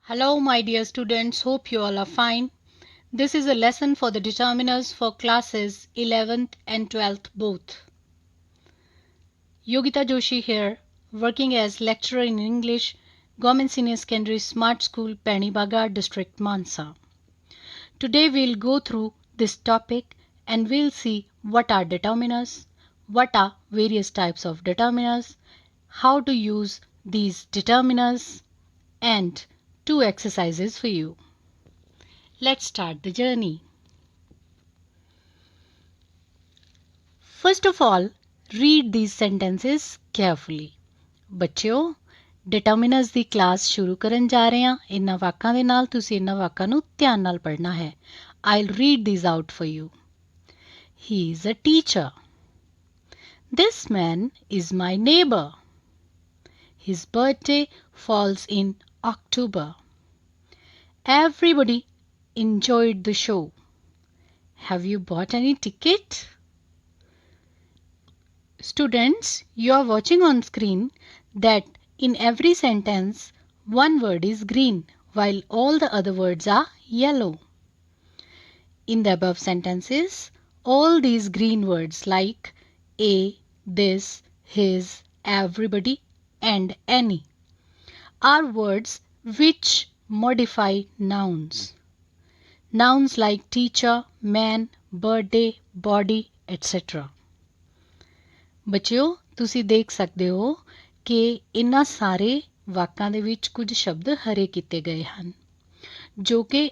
Hello my dear students, hope you all are fine. This is a lesson for the determiners for classes 11th and 12th both. Yogita Joshi here, working as lecturer in English, Government Senior Secondary Smart School, Panibagar District, Mansa. Today we'll go through this topic and we'll see what are determiners, what are various types of determiners, how to use these determiners, and two exercises for you. Let's start the journey. First of all, read these sentences carefully. ਬੱਚਿਓ ਡਿਟਰਮਿਨਰਸ ਦੀ class ਸ਼ੁਰੂ ਕਰਨ ਜਾ ਰਹੇ ਹਾਂ। ਇਹਨਾਂ ਵਾਕਾਂ ਦੇ ਨਾਲ ਤੁਸੀਂ ਇਹਨਾਂ ਵਾਕਾਂ ਨੂੰ ਧਿਆਨ ਨਾਲ ਪੜ੍ਹਨਾ ਹੈ। I'll read these out for you. He is a teacher. This man is my neighbor. His birthday falls in October. Everybody enjoyed the show. Have you bought any ticket? Students, you are watching on screen that in every sentence one word is green while all the other words are yellow. In the above sentences, all these green words like a, this, his, everybody and any are words which modify nouns. Nouns like teacher, man, birthday, body, etc. ਬੱਚਿਓ ਤੁਸੀਂ ਦੇਖ ਸਕਦੇ ਹੋ ਕਿ ਇਹਨਾਂ ਸਾਰੇ ਵਾਕਾਂ ਦੇ ਵਿੱਚ ਕੁਝ ਸ਼ਬਦ ਹਰੇ ਕੀਤੇ ਗਏ ਹਨ ਜੋ ਕਿ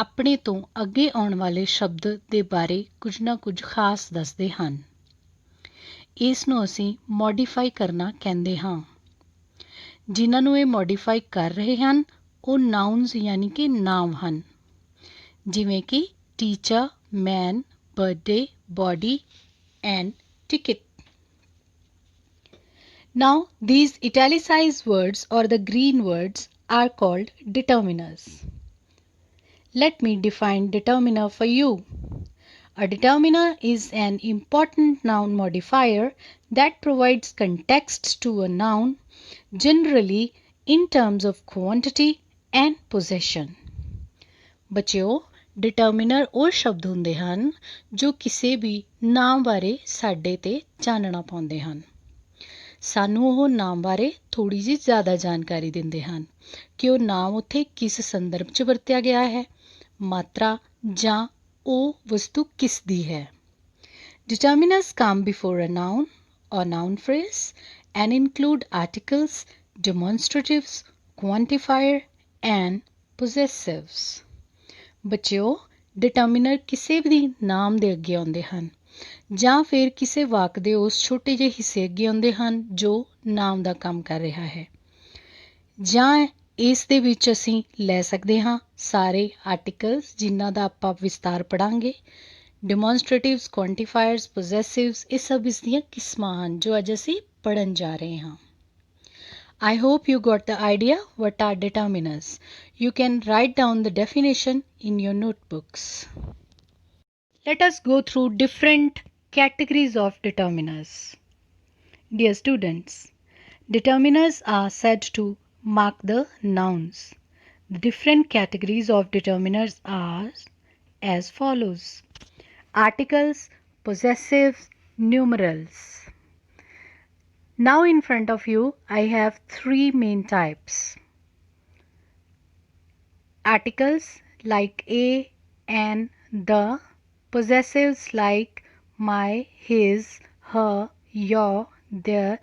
ਆਪਣੇ ਤੋਂ ਅੱਗੇ ਆਉਣ ਵਾਲੇ ਸ਼ਬਦ ਦੇ ਬਾਰੇ ਕੁਝ ਨਾ ਕੁਝ ਖਾਸ ਦੱਸਦੇ ਹਨ। ਇਸ ਨੂੰ ਅਸੀਂ ਮੋਡੀਫਾਈ ਕਰਨਾ ਕਹਿੰਦੇ ਹਾਂ। ਜਿਨ੍ਹਾਂ ਨੂੰ ਇਹ ਮੋਡੀਫਾਈ ਕਰ ਰਹੇ ਹਨ ਉਹ ਨਾਊਨਸ ਯਾਨੀ ਕਿ ਨਾਮ ਹਨ, ਜਿਵੇਂ ਕਿ teacher, man, birthday, body and ticket. Now, these italicized words or the green words are called determiners. Let me define determiner for you. A determiner is an important noun modifier that provides context to a noun, generally in terms of quantity and possession. ਬੱਚਿਓ determiner ਉਹ ਸ਼ਬਦ ਹੁੰਦੇ ਹਨ ਜੋ ਕਿਸੇ ਵੀ ਨਾਮ ਬਾਰੇ ਸਾਡੇ ਤੇ ਚਾਨਣਾ ਪਾਉਂਦੇ ਹਨ। ਸਾਨੂੰ ਉਹ ਨਾਮ ਬਾਰੇ ਥੋੜ੍ਹੀ ਜਿਹੀ ਜ਼ਿਆਦਾ ਜਾਣਕਾਰੀ ਦਿੰਦੇ ਹਨ ਕਿ ਉਹ ਨਾਮ ਉੱਥੇ ਕਿਸ ਸੰਦਰਭ 'ਚ ਵਰਤਿਆ ਗਿਆ ਹੈ, ਮਾਤਰਾ ਜਾਂ ਉਹ ਵਸਤੂ ਕਿਸ ਦੀ ਹੈ। Determiners come before a noun or noun phrase and include articles, demonstratives, quantifier and possessives. ਬੱਚਿਓ determiner ਕਿਸੇ ਵੀ ਨਾਮ ਦੇ ਅੱਗੇ ਆਉਂਦੇ ਹਨ ਜਾਂ ਫਿਰ ਕਿਸੇ ਵਾਕ ਦੇ ਉਸ ਛੋਟੇ ਜਿਹੇ ਹਿੱਸੇ ਅੱਗੇ ਆਉਂਦੇ ਹਨ ਜੋ ਨਾਮ ਦਾ ਕੰਮ ਕਰ ਰਿਹਾ ਹੈ, ਜਾਂ ਇਸ ਦੇ ਵਿੱਚ ਅਸੀਂ ਲੈ ਸਕਦੇ ਹਾਂ ਸਾਰੇ ਆਰਟੀਕਲਸ ਜਿਨ੍ਹਾਂ ਦਾ ਆਪਾਂ ਵਿਸਤਾਰ ਪੜ੍ਹਾਂਗੇ। ਡਿਮੋਨਸਟ੍ਰੇਟਿਵਸ, ਕੁਆਂਟੀਫਾਇਰਸ, ਪੋਜ਼ੈਸਿਵਸ, ਇਹ ਸਭ ਇਸ ਦੀਆਂ ਕਿਸਮਾਂ ਹਨ ਜੋ ਅੱਜ ਅਸੀਂ ਪੜ੍ਹਨ ਜਾ ਰਹੇ ਹਾਂ। I hope you got the idea what are determiners. You can write down the definition in your notebooks. Let us go through different categories of determiners. Dear students, determiners are said to mark the nouns. The different categories of determiners are as follows: articles, possessives, numerals. Now in front of you I have three main types. Articles like a, an, the. Possessives like my, his, her, your, their,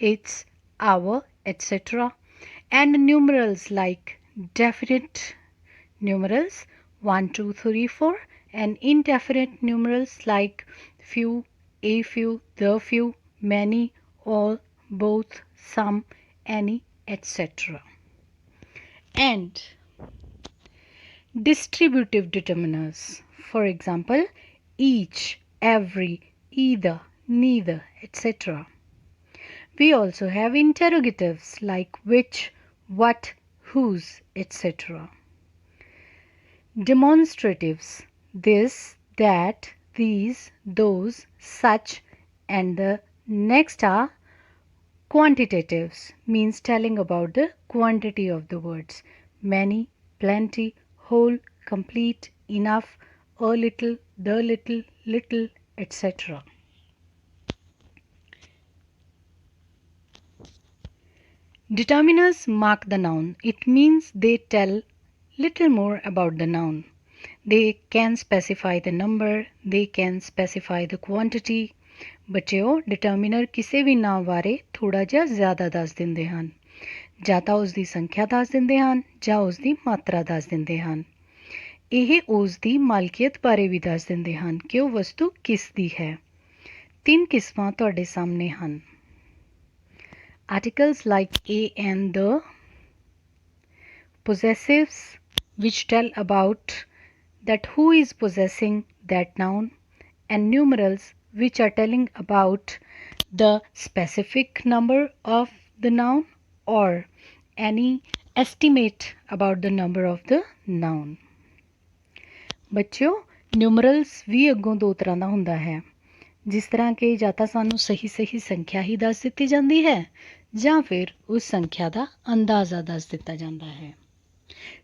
its, our, etc. And numerals like definite numerals 1, 2, 3, 4 and indefinite numerals like few, a few, the few, many, all, both, some, any, etc. And distributive determiners, for example, each, every, either, neither, etc. We also have interrogatives like which, what, whose, etc. Demonstratives: this, that, these, those, such, and the next are quantitatives, means telling about the quantity of the words. many, plenty, whole, complete, enough, a little, the little, little, etc. Determiners mark the noun. It means they tell little more about the noun. They can specify the number, they can specify the quantity. ਬੱਚਿਓ ਡਿਟਰਮੀਨਰ ਕਿਸੇ ਵੀ ਨਾਮ ਬਾਰੇ ਥੋੜਾ ਜਿਹਾ ਜ਼ਿਆਦਾ ਦੱਸ ਦਿੰਦੇ ਹਨ। ਜਾਂ ਤਾਂ ਉਸ ਦੀ ਸੰਖਿਆ ਦੱਸ ਦਿੰਦੇ ਹਨ ਜਾਂ ਉਸ ਦੀ ਮਾਤਰਾ ਦੱਸ ਦਿੰਦੇ ਹਨ। ਇਹ ਉਸ ਦੀ ਮਾਲਕੀਅਤ ਬਾਰੇ ਵੀ ਦੱਸ ਦਿੰਦੇ ਹਨ ਕਿ ਉਹ ਵਸਤੂ ਕਿਸ ਦੀ ਹੈ। ਤਿੰਨ ਕਿਸਮਾਂ ਤੁਹਾਡੇ ਸਾਹਮਣੇ ਹਨ। Articles like a and the, possessives which tell about that who is possessing that noun, and numerals which are telling about the specific number of the noun or any estimate about the number of the noun। ਬੱਚਿਓ numerals ਵੀ ਅੱਗੋਂ ਦੋ ਤਰ੍ਹਾਂ ਦਾ ਹੁੰਦਾ ਹੈ। ਜਿਸ ਤਰ੍ਹਾਂ ਕਿ ਜਾਂ ਤਾਂ ਸਾਨੂੰ ਸਹੀ ਸੰਖਿਆ ਹੀ ਦੱਸ ਦਿੱਤੀ ਜਾਂਦੀ ਹੈ ਜਾਂ ਫਿਰ ਉਸ ਸੰਖਿਆ ਦਾ ਅੰਦਾਜ਼ਾ ਦੱਸ ਦਿੱਤਾ ਜਾਂਦਾ ਹੈ।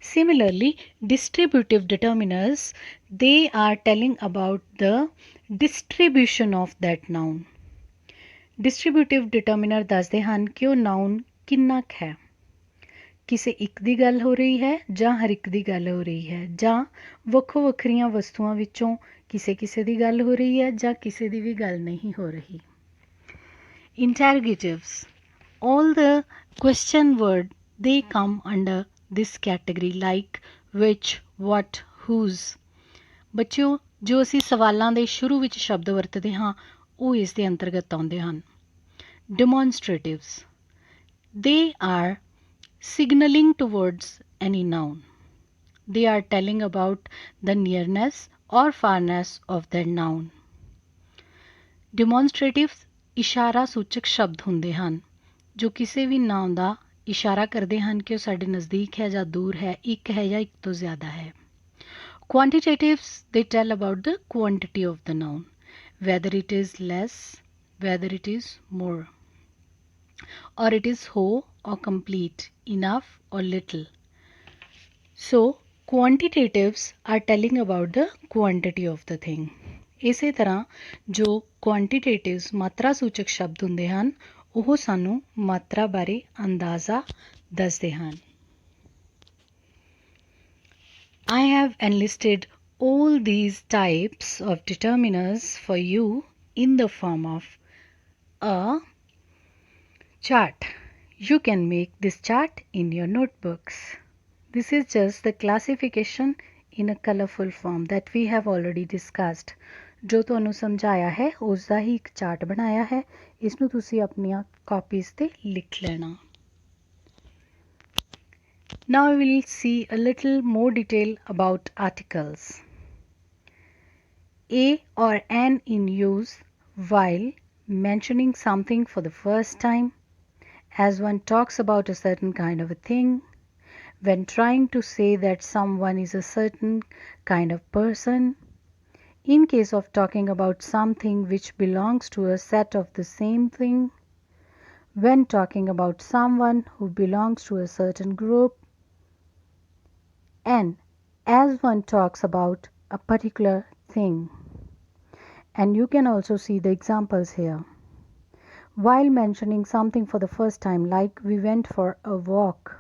Similarly, distributive determiners, they are telling about the distribution of that noun। Distributive determiner ਦੱਸਦੇ ਹਨ ਕਿ ਉਹ noun ਕਿੰਨਾ ਕੁ ਹੈ। ਕਿਸੇ ਇੱਕ ਦੀ ਗੱਲ ਹੋ ਰਹੀ ਹੈ ਜਾਂ ਹਰ ਇੱਕ ਦੀ ਗੱਲ ਹੋ ਰਹੀ ਹੈ ਜਾਂ ਵੱਖੋ ਵੱਖਰੀਆਂ ਵਸਤੂਆਂ ਵਿੱਚੋਂ ਕਿਸੇ ਦੀ ਗੱਲ ਹੋ ਰਹੀ ਹੈ ਜਾਂ ਕਿਸੇ ਦੀ ਵੀ ਗੱਲ ਨਹੀਂ ਹੋ ਰਹੀ। Interrogatives, all the question word, they come under this category like which, what, whose। ਬੱਚਿਓ ਜੋ ਅਸੀਂ ਸਵਾਲਾਂ ਦੇ ਸ਼ੁਰੂ ਵਿੱਚ ਸ਼ਬਦ ਵਰਤਦੇ ਹਾਂ ਉਹ ਇਸ ਦੇ ਅੰਤਰਗਤ ਆਉਂਦੇ ਹਨ। Demonstratives, they are signaling towards any noun। They are telling about the nearness or farness of that noun। Demonstratives ਇਸ਼ਾਰਾ ਸੂਚਕ ਸ਼ਬਦ ਹੁੰਦੇ ਹਨ ਜੋ ਕਿਸੇ ਵੀ ਨਾਮ ਦਾ ਇਸ਼ਾਰਾ ਕਰਦੇ ਹਨ ਕਿ ਉਹ ਸਾਡੇ ਨਜ਼ਦੀਕ ਹੈ ਜਾਂ ਦੂਰ ਹੈ, ਇੱਕ ਹੈ ਜਾਂ ਇੱਕ ਤੋਂ ਜ਼ਿਆਦਾ ਹੈ। Quantitatives, they tell about the quantity of the noun, whether it is less, whether it is more, or it is whole or complete, enough or little। So quantitatives are telling about the quantity of the thing। ਇਸੇ ਤਰ੍ਹਾਂ ਜੋ quantitatives ਮਾਤਰਾ ਸੂਚਕ ਸ਼ਬਦ ਹੁੰਦੇ ਹਨ ਉਹ ਸਾਨੂੰ ਮਾਤਰਾ ਬਾਰੇ ਅੰਦਾਜ਼ਾ ਦੱਸਦੇ ਹਨ। I have enlisted all these types of determiners for you in the form of a chart। You can make this chart in your notebooks। This is just the classification in a colorful form that we have already discussed। ਜੋ ਤੁਹਾਨੂੰ ਸਮਝਾਇਆ ਹੈ ਉਸ ਦਾ ਹੀ ਇੱਕ chart ਬਣਾਇਆ ਹੈ। ਇਸ ਨੂੰ ਤੁਸੀਂ ਆਪਣੀਆਂ ਕਾਪੀਜ਼ ਤੇ ਲਿਖ ਲੈਣਾ। Now we will see a little more detail about articles। A or an in use while mentioning something for the first time, as one talks about a certain kind of a thing, when trying to say that someone is a certain kind of person, in case of talking about something which belongs to a set of the same thing, when talking about someone who belongs to a certain group, and as one talks about a particular thing। And you can also see the examples here। While mentioning something for the first time, like we went for a walk,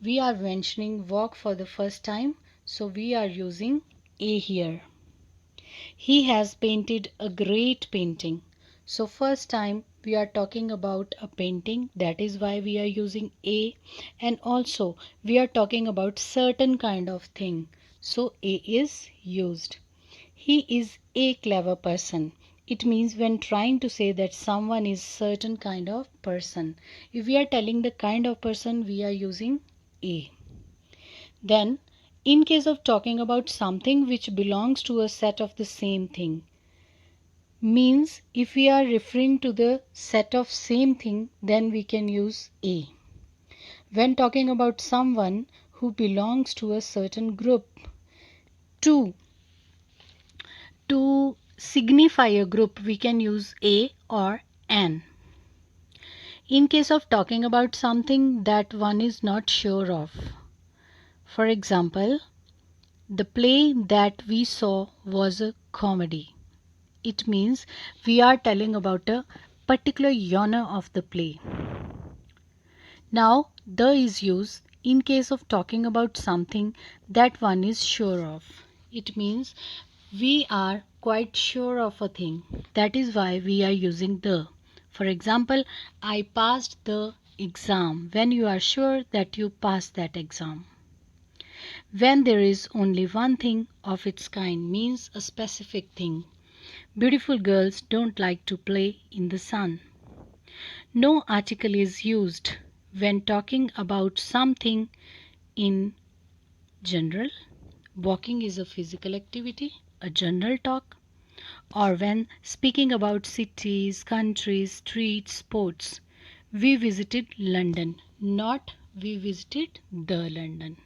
we are mentioning walk for the first time, so we are using a here। He has painted a great painting, so first time we are talking about a painting, that is why we are using a, and also we are talking about certain kind of thing, so a is used। He is a clever person, it means when trying to say that someone is certain kind of person, if we are telling the kind of person we are using a। Then in case of talking about something which belongs to a set of the same thing, means if we are referring to the set of same thing then we can use a। When talking about someone who belongs to a certain group, to signify a group we can use a or an। In case of talking about something that one is not sure of, For example, the play that we saw was a comedy. It means we are telling about a particular genre of the play. Now, the is used in case of talking about something that one is sure of. It means we are quite sure of a thing. That is why we are using the. For example, I passed the exam. When you are sure that you passed that exam. When there is only one thing of its kind means a specific thing. Beautiful girls don't like to play in the sun. No article is used when talking about something in general. Walking is a physical activity, a general talk. Or when speaking about cities, countries, streets, sports. We visited London, not we visited the London.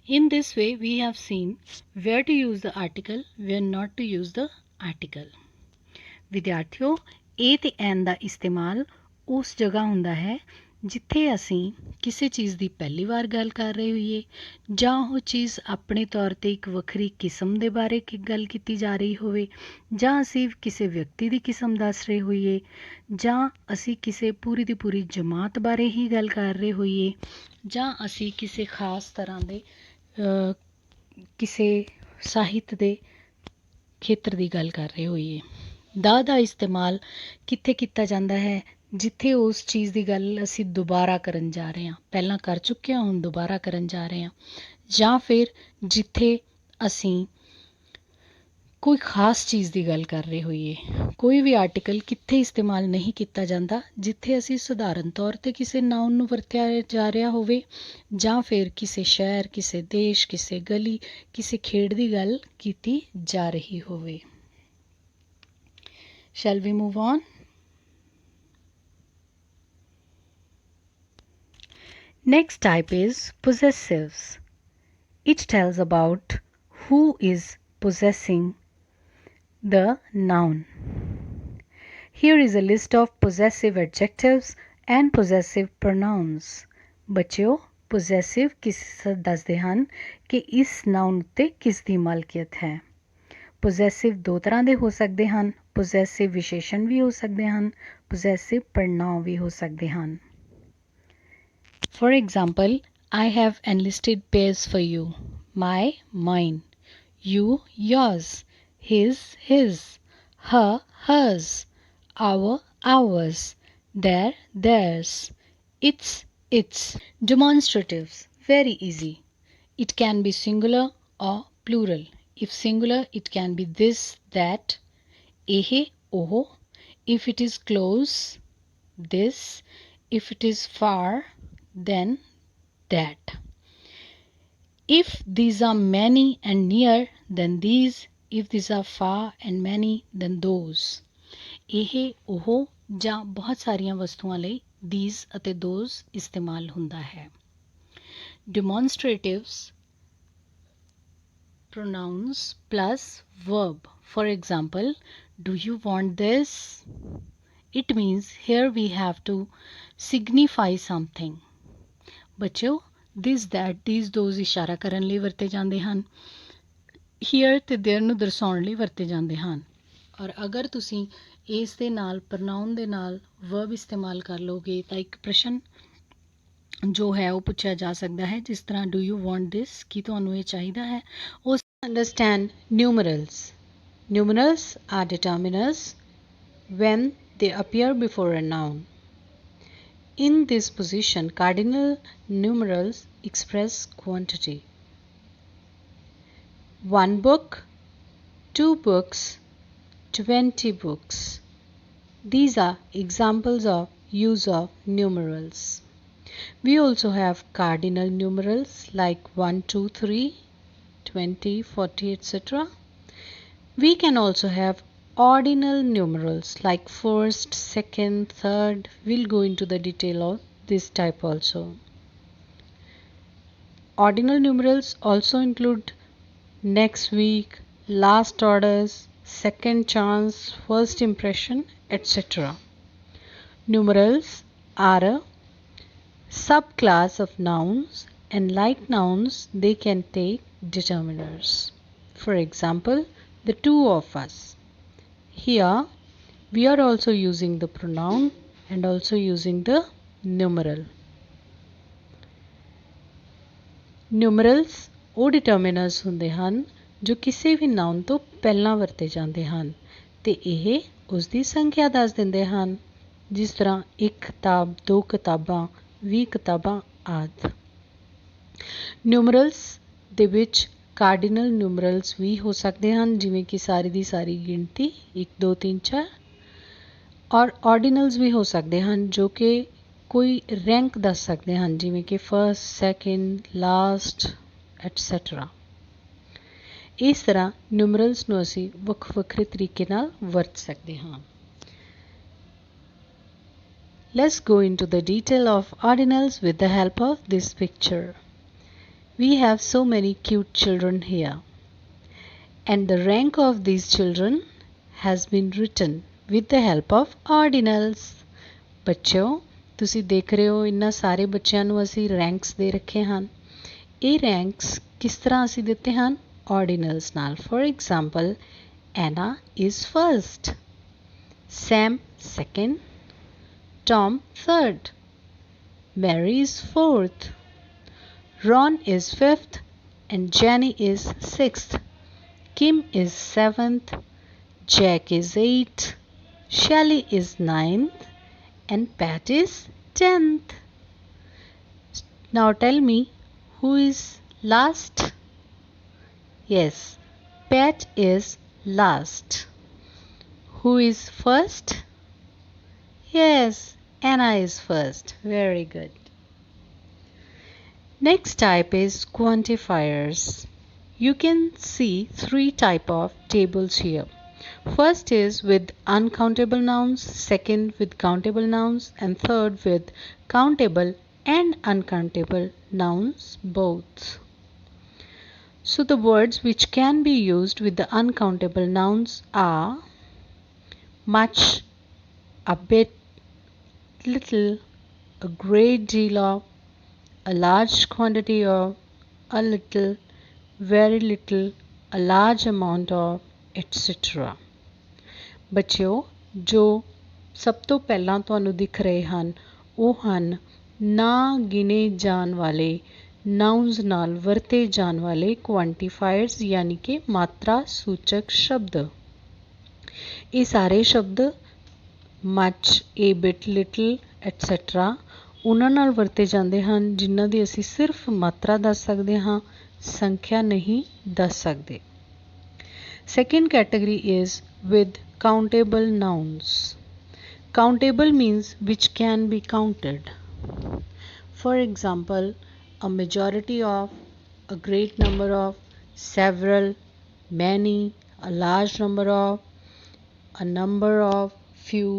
In this way, we have seen where to use the article, where not to use the article. ਵਿਦਿਆਰਥੀਓ A ਤੇ N ਦਾ ਇਸਤੇਮਾਲ ਉਸ ਜਗ੍ਹਾ ਹੁੰਦਾ ਹੈ ਜਿੱਥੇ ਅਸੀਂ ਕਿਸੇ ਚੀਜ਼ ਦੀ ਪਹਿਲੀ ਵਾਰ ਗੱਲ ਕਰ ਰਹੇ ਹੋਈਏ ਜਾਂ ਉਹ ਚੀਜ਼ ਆਪਣੇ ਤੌਰ ਤੇ ਇੱਕ ਵੱਖਰੀ ਕਿਸਮ ਦੇ ਬਾਰੇ ਗੱਲ ਕੀਤੀ ਜਾ ਰਹੀ ਹੋਵੇ ਜਾਂ ਅਸੀਂ ਕਿਸੇ ਵਿਅਕਤੀ ਦੀ ਕਿਸਮ ਦੱਸ ਰਹੇ ਹੋਈਏ ਜਾਂ ਅਸੀਂ ਕਿਸੇ ਪੂਰੀ ਦੀ ਪੂਰੀ ਜਮਾਤ ਬਾਰੇ ਹੀ ਗੱਲ ਕਰ ਰਹੇ ਹੋਈਏ ਜਾਂ ਅਸੀਂ ਕਿਸੇ ਖਾਸ ਤਰ੍ਹਾਂ ਦੇ ਕਿਸੇ ਸਾਹਿਤ ਦੇ ਖੇਤਰ ਦੀ ਗੱਲ ਕਰ ਰਹੇ ਹੋਈਏ ਦਾ ਇਸਤੇਮਾਲ ਕਿੱਥੇ ਕੀਤਾ ਜਾਂਦਾ ਹੈ ਜਿੱਥੇ ਉਸ ਚੀਜ਼ ਦੀ ਗੱਲ ਅਸੀਂ ਦੁਬਾਰਾ ਕਰਨ ਜਾ ਰਹੇ ਹਾਂ ਪਹਿਲਾਂ ਕਰ ਚੁੱਕੇ ਹਾਂ ਹੁਣ ਦੁਬਾਰਾ ਕਰਨ ਜਾ ਰਹੇ ਹਾਂ ਜਾਂ ਫਿਰ ਜਿੱਥੇ ਅਸੀਂ ਕੋਈ ਖਾਸ ਚੀਜ਼ ਦੀ ਗੱਲ ਕਰ ਰਹੇ ਹੋਈਏ ਕੋਈ ਵੀ ਆਰਟੀਕਲ ਕਿੱਥੇ ਇਸਤੇਮਾਲ ਨਹੀਂ ਕੀਤਾ ਜਾਂਦਾ ਜਿੱਥੇ ਅਸੀਂ ਸਧਾਰਨ ਤੌਰ 'ਤੇ ਕਿਸੇ ਨਾਊਨ ਨੂੰ ਵਰਤਿਆ ਜਾ ਰਿਹਾ ਹੋਵੇ ਜਾਂ ਫਿਰ ਕਿਸੇ ਸ਼ਹਿਰ ਕਿਸੇ ਦੇਸ਼ ਕਿਸੇ ਗਲੀ ਕਿਸੇ ਖੇਡ ਦੀ ਗੱਲ ਕੀਤੀ ਜਾ ਰਹੀ ਹੋਵੇ Shall we move on? Next type is possessives. It tells about who is possessing the noun. Here is a list of possessive adjectives and possessive pronouns. ਬੱਚਿਓ possessive ਕਿਸ ਦੱਸਦੇ ਹਨ ਕਿ ਇਸ noun ਉੱਤੇ ਕਿਸ ਦੀ ਮਲਕੀਅਤ ਹੈ possessive ਦੋ ਤਰ੍ਹਾਂ ਦੇ ਹੋ ਸਕਦੇ ਹਨ possessive ਵਿਸ਼ੇਸ਼ਣ ਵੀ ਹੋ ਸਕਦੇ ਹਨ possessive ਪੜਨਾਂਵ ਵੀ ਹੋ ਸਕਦੇ ਹਨ For example, I have enlisted pairs for you. My, mine. You, yours. His, his. Her, hers. Our, ours. Their, theirs. Its, its. Demonstratives. Very easy. It can be singular or plural. If singular, it can be this, that. Ehe, oho. If it is close, this. If it is far, then that. If these are many and near, then these. If these are far and many, then those. ਇਹ ਉਹ ਜਾਂ ਬਹੁਤ ਸਾਰੀਆਂ ਵਸਤੂਆਂ ਲਈ these ਅਤੇ those ਇਸਤੇਮਾਲ ਹੁੰਦਾ ਹੈ Demonstratives pronouns plus verb. For example, do you want this? It means here we have to signify something. ਬੱਚਿਓ this that these those ਇਸ਼ਾਰਾ ਕਰਨ ਲਈ ਵਰਤੇ ਜਾਂਦੇ ਹਨ here ਤੇ there ਨੂੰ ਦਰਸਾਉਣ ਲਈ ਵਰਤੇ ਜਾਂਦੇ ਹਨ ਔਰ ਅਗਰ ਤੁਸੀਂ ਇਸ ਦੇ ਨਾਲ ਪ੍ਰਨਾਉਨ ਦੇ ਨਾਲ verb ਇਸਤੇਮਾਲ ਕਰ ਲਓਗੇ ਤਾਂ ਇੱਕ ਪ੍ਰਸ਼ਨ ਜੋ ਹੈ ਉਹ ਪੁੱਛਿਆ ਜਾ ਸਕਦਾ ਹੈ ਜਿਸ ਤਰ੍ਹਾਂ do you want this ਕੀ ਤੁਹਾਨੂੰ ਇਹ ਚਾਹੀਦਾ ਹੈ ਉਸ understand numerals. Numerals are determiners when they appear before a noun. In this position, cardinal numerals express quantity. 1 book, 2 books, 20 books. These are examples of use of numerals. We also have cardinal numerals like 1, 2, 3, 20, 40, etc. We can also have ordinal numerals like first, second, third. We'll go into the detail of this type also. Ordinal numerals also include next week, last orders, second chance, first impression, etc. Numerals are a subclass of nouns and like nouns, they can take determiners. For example, the two of us. Here, we are also using the pronoun and also using the numeral. Numerals ਉਹ determiners ਹੁੰਦੇ ਹਨ ਜੋ ਕਿਸੇ ਵੀ ਨਾउਨ ਤੋਂ ਪਹਿਲਾਂ ਵਰਤੇ ਜਾਂਦੇ ਹਨ ਤੇ ਇਹ ਉਸ ਦੀ ਸੰਖਿਆ ਦੱਸ ਦਿੰਦੇ ਹਨ, ਜਿਸ ਤਰ੍ਹਾਂ ਇੱਕ ਕਿਤਾਬ, ਦੋ ਕਿਤਾਬਾਂ, 20 ਕਿਤਾਬਾਂ ਆਦਿ। ਨਿਊਮਰਲਸ ਦੇ ਵਿੱਚ ਕਾਰਡੀਨਲ ਨਿਊਮਰਲਸ ਵੀ ਹੋ ਸਕਦੇ ਹਨ, ਜਿਵੇਂ ਕਿ ਸਾਰੀ ਦੀ ਸਾਰੀ ਗਿਣਤੀ 1 2 3 4, ਔਰ ਆਰਡੀਨਲਸ ਵੀ ਹੋ ਸਕਦੇ ਹਨ ਜੋ ਕਿ ਕੋਈ ਰੈਂਕ ਦੱਸ ਸਕਦੇ ਹਨ, ਜਿਵੇਂ ਕਿ ਫਸਟ, ਸੈਕਿੰਡ, ਲਾਸਟ ਐਟਸੈਟਰਾ। ਇਸ ਤਰ੍ਹਾਂ ਨਿਊਮਰਲਸ ਨੂੰ ਅਸੀਂ ਵੱਖ ਵੱਖਰੇ ਤਰੀਕੇ ਨਾਲ ਵਰਤ ਸਕਦੇ ਹਾਂ। Let's go into the detail of ordinals with the help of this picture. We have so many cute children here, and the rank of these children has been written with the help of ordinals. ਬੱਚਿਓ, ਤੁਸੀਂ ਦੇਖ ਰਹੇ ਹੋ ਇਹਨਾਂ ਸਾਰੇ ਬੱਚਿਆਂ ਨੂੰ ਅਸੀਂ ਰੈਂਕਸ ਦੇ ਰੱਖੇ ਹਨ। ਇਹ ਰੈਂਕਸ ਕਿਸ ਤਰ੍ਹਾਂ ਅਸੀਂ ਦਿੱਤੇ ਹਨ? Ordinals ਨਾਲ। For example, Anna is first, Sam second, Tom third, Mary is fourth, Ron is fifth, and Jenny is sixth, Kim is seventh, Jack is eighth, Shelley is ninth, and Pat is 10th. Now tell me, who is last? Yes, Pat is last. Who is first? Yes, Anna is first. Very good. Next type is quantifiers. You can see 3 types of tables here. First is with uncountable nouns, second with countable nouns, and third with countable and uncountable nouns both. So the words which can be used with the uncountable nouns are much, a bit, little, a great deal of, a large quantity of, a little, very little, a large amount of, etc. ਬੱਚਿਓ, ਜੋ ਸਭ ਤੋਂ ਪਹਿਲਾਂ ਤੁਹਾਨੂੰ ਦਿਖ ਰਹੇ ਹਨ ਉਹ ਹਨ ਨਾ ਗਿਣੇ ਜਾਣ ਵਾਲੇ ਨਾउन्स ਨਾਲ ਵਰਤੇ ਜਾਣ ਵਾਲੇ ਕੁਆਂਟੀਫਾਇਰਸ, ਯਾਨੀ ਕਿ ਮਾਤਰਾ ਸੂਚਕ ਸ਼ਬਦ। ਇਹ ਸਾਰੇ ਸ਼ਬਦ ਮਚ, ਏ ਬਿਟ, ਲਿਟਲ ਐਟਸੈਟਰਾ ਉਹਨਾਂ ਨਾਲ ਵਰਤੇ ਜਾਂਦੇ ਹਨ ਜਿਨ੍ਹਾਂ ਦੀ ਅਸੀਂ ਸਿਰਫ ਮਾਤਰਾ ਦੱਸ ਸਕਦੇ ਹਾਂ, ਸੰਖਿਆ ਨਹੀਂ ਦੱਸ ਸਕਦੇ। Second category is with countable nouns. Countable means which can be counted. For example, a majority of, a great number of, several, many, a large number of, a number of, few,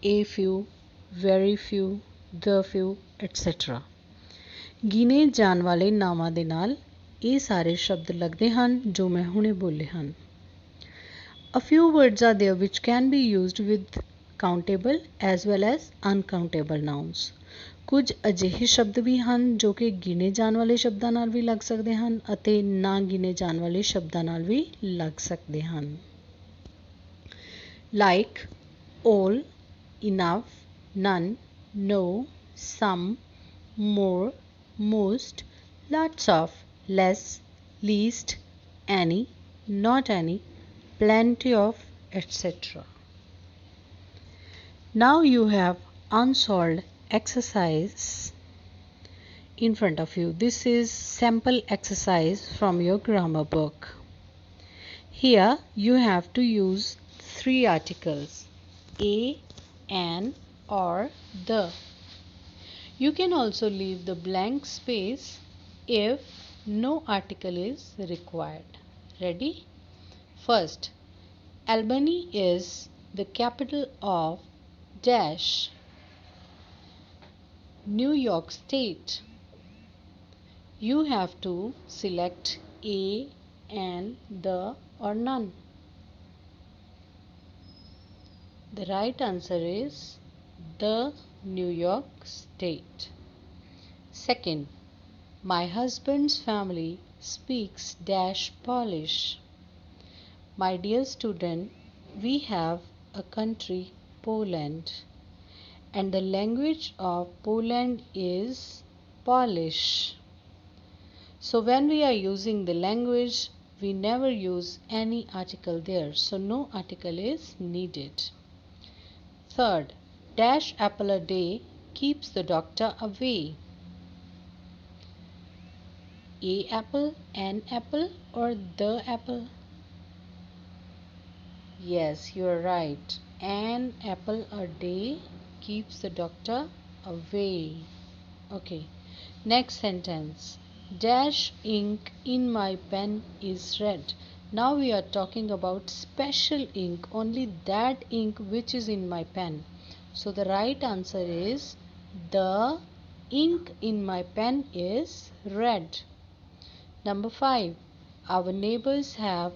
a few, very few, the few, etc. ਗਿਣੇ ਜਾਣ ਵਾਲੇ ਨਾਵਾਂ ਦੇ ਨਾਲ ਇਹ ਸਾਰੇ ਸ਼ਬਦ ਲੱਗਦੇ ਹਨ ਜੋ ਮੈਂ ਹੁਣੇ ਬੋਲੇ ਹਨ। A few words are there which can be used with countable as well as uncountable nouns. ਕੁਝ ਅਜਿਹੇ ਸ਼ਬਦ ਵੀ ਹਨ ਜੋ ਕਿ ਗਿਣੇ ਜਾਣ ਵਾਲੇ ਸ਼ਬਦਾਂ ਨਾਲ ਵੀ ਲੱਗ ਸਕਦੇ ਹਨ ਅਤੇ ਨਾ ਗਿਣੇ ਜਾਣ ਵਾਲੇ ਸ਼ਬਦਾਂ ਨਾਲ ਵੀ ਲੱਗ ਸਕਦੇ ਹਨ। Like all, enough, none, no, some, more, most, lots of, less, least, any, not any, plenty of, etc. Now you have unsolved exercise in front of you. This is sample exercise from your grammar book. Here you have to use 3 articles: a, an, or the. You can also leave the blank space if no article is required. Ready? First, Albany is the capital of dash, New York State. You have to select a, an, the, or none. The right answer is the New York State. Second, My husband's family speaks dash Polish. My dear student, we have a country, Poland, and the language of Poland is Polish. So when we are using the language, we never use any article there. So no article is needed. Third, dash apple a day keeps the doctor away. A apple, an apple, or the apple? Yes, you are right. An apple a day keeps the doctor away. Okay. Next sentence. Dash ink in my pen is red. Now we are talking about special ink, only that ink which is in my pen. So the right answer is the ink in my pen is red. Number 5. Our neighbors have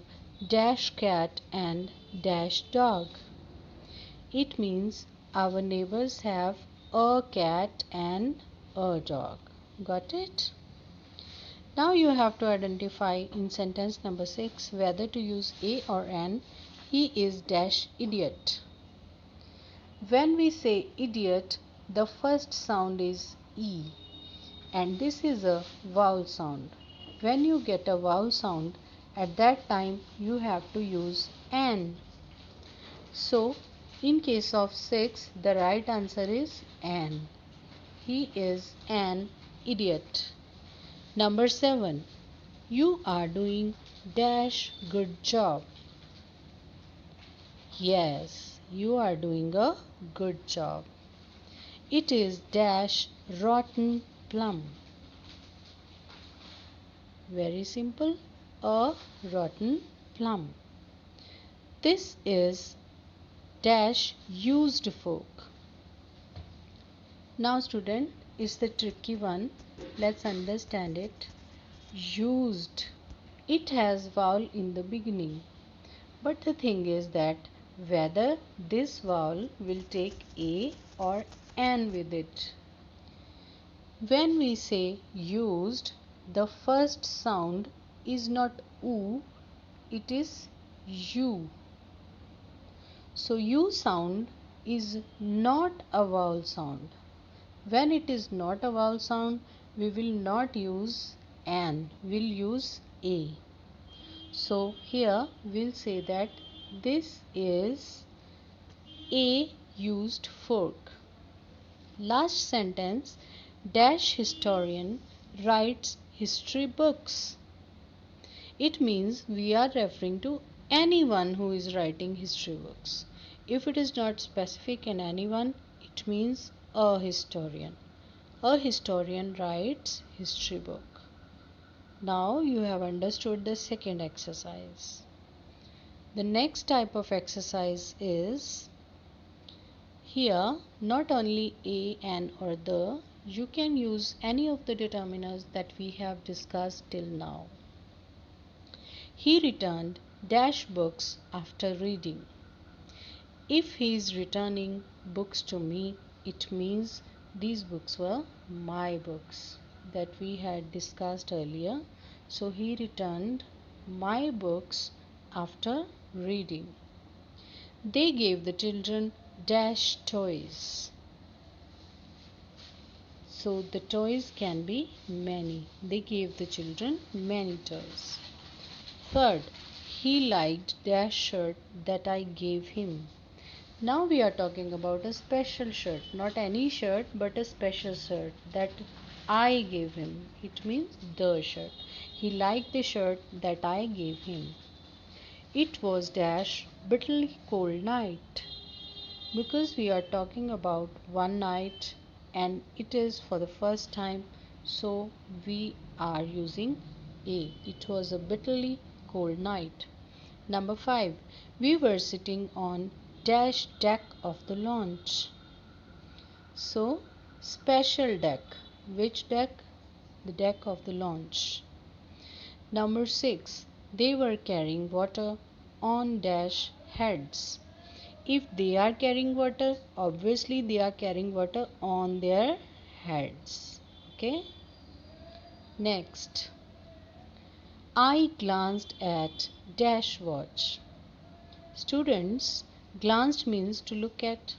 dash cat and dash dog. It means our neighbors have a cat and a dog. Got it? Now you have to identify in sentence number 6 whether to use a or an. He is dash idiot. When we say idiot, the first sound is E, and this is a vowel sound. When you get a vowel sound, at that time you have to use an. So in case of 6, the right answer is an. He is an idiot. Number 7. You are doing dash good job. Yes, you are doing a good job. It is dash rotten plum. Very simple, a rotten plum. This is dash used fork. Now student, it's the tricky one. Let's understand it. Used. It has vowel in the beginning. But the thing is that whether this vowel will take a or an with it. When we say used, the first sound is not oo, it is u. So u sound is not a vowel sound. When it is not a vowel sound, we will not use an, we'll use a. So here we'll say that this is a used fork. Last sentence, dash historian writes history books. It means we are referring to anyone who is writing history books. If it is not specific in anyone, it means a historian. A historian writes history book. Now you have understood the second exercise. The next type of exercise is, here not only a, an or the, you can use any of the determiners that we have discussed till now. He returned dash books after reading. If he is returning books to me, it means these books were my books that we had discussed earlier. So he returned my books after reading. They gave the children dash toys. So the toys can be many. They gave the children many toys. Third, he liked dash shirt that I gave him. Now we are talking about a special shirt, not any shirt but a special shirt that I gave him. It means the shirt. He liked the shirt that I gave him. It was dash bitterly cold night. Because we are talking about one night and it is for the first time, so we are using a. It was a bitterly cold night. Number 5. We were sitting on dash deck of the launch. So special deck. Which deck? The deck of the launch. Number 6. They were carrying water on dash heads. If they are carrying water, obviously they are carrying water on their heads. Okay. Next, I glanced at dash watch. Students, glanced means to look at.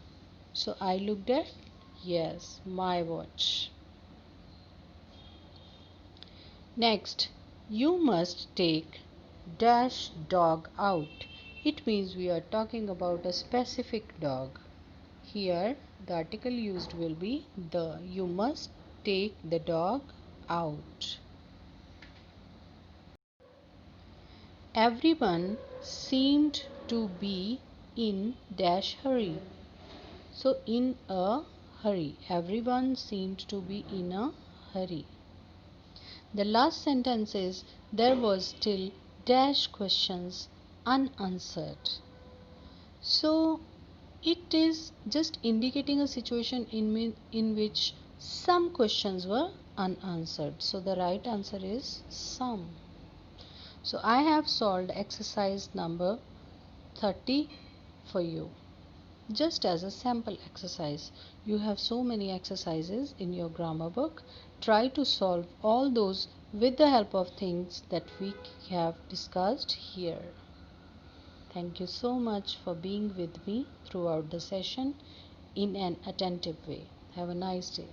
So I looked at, yes, my watch. Next, you must take dash dog out. It means we are talking about a specific dog. Here, the article used will be the. You must take the dog out. Everyone seemed to be in dash hurry. So, in a hurry. Everyone seemed to be in a hurry. The last sentence is there was still dash questions unanswered. So, it is just indicating a situation in which some questions were unanswered. So, the right answer is some. So, I have solved exercise number 30 for you. Just as a sample exercise, you have so many exercises in your grammar book. Try to solve all those with the help of things that we have discussed here. Thank you so much for being with me throughout the session in an attentive way. Have a nice day.